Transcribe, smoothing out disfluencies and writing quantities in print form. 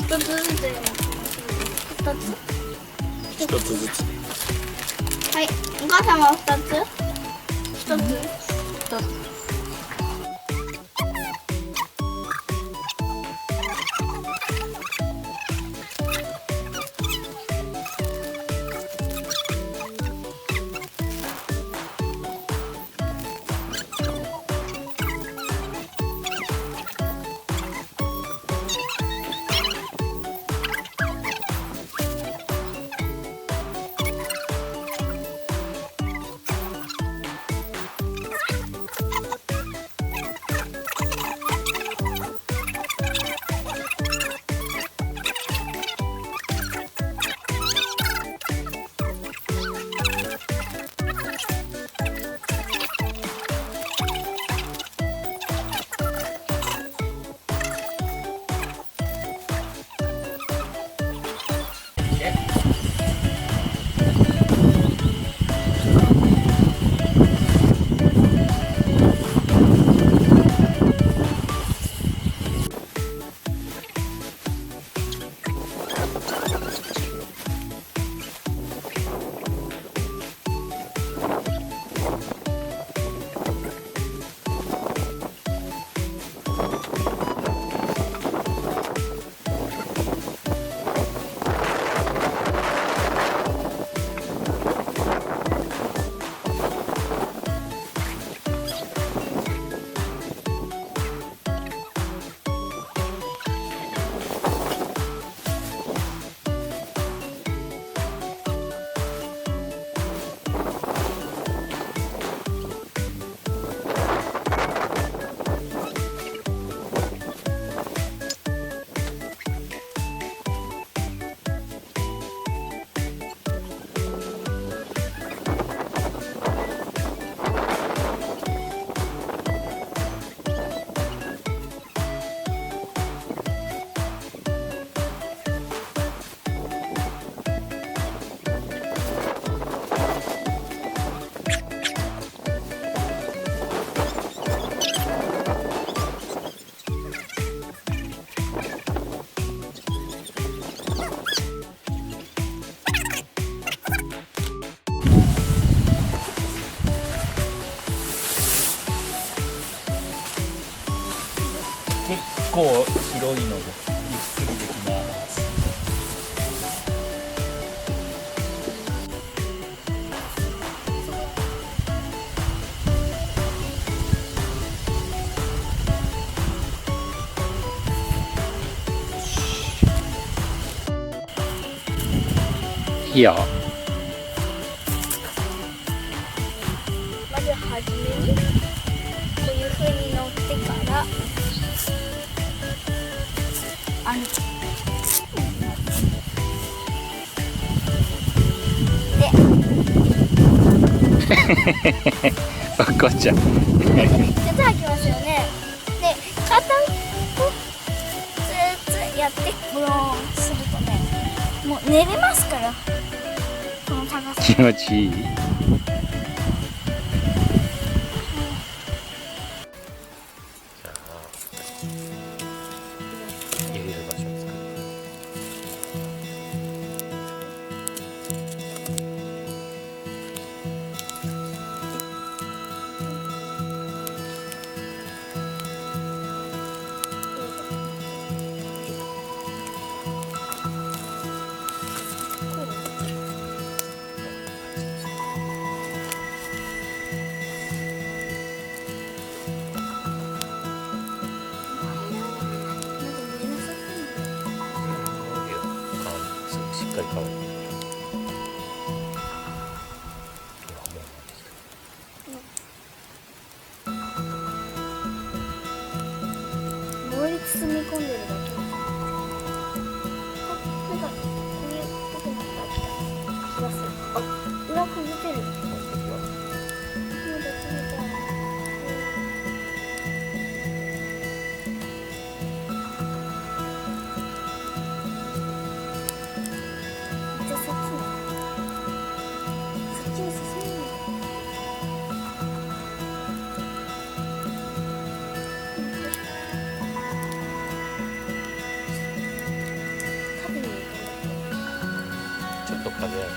一つずつでも二つ。一つずつ。はい、お母様は二つ。一つ。一つ。結構広いのでゆっくりできます。いいよ。まずはじめにこういう風に乗ってからこっちゃん。手伝きますよね。で、片っぽずつやってブローンするとね、もう寝れますから。この高さ。気持ちいい。しっかり乾いてる。氷包み込んでるだけ。あ、なんかこういうことになった気がする。あ、裏くぐってる。まだ冷たい。じゃあそっちね。そっちに進むの。中で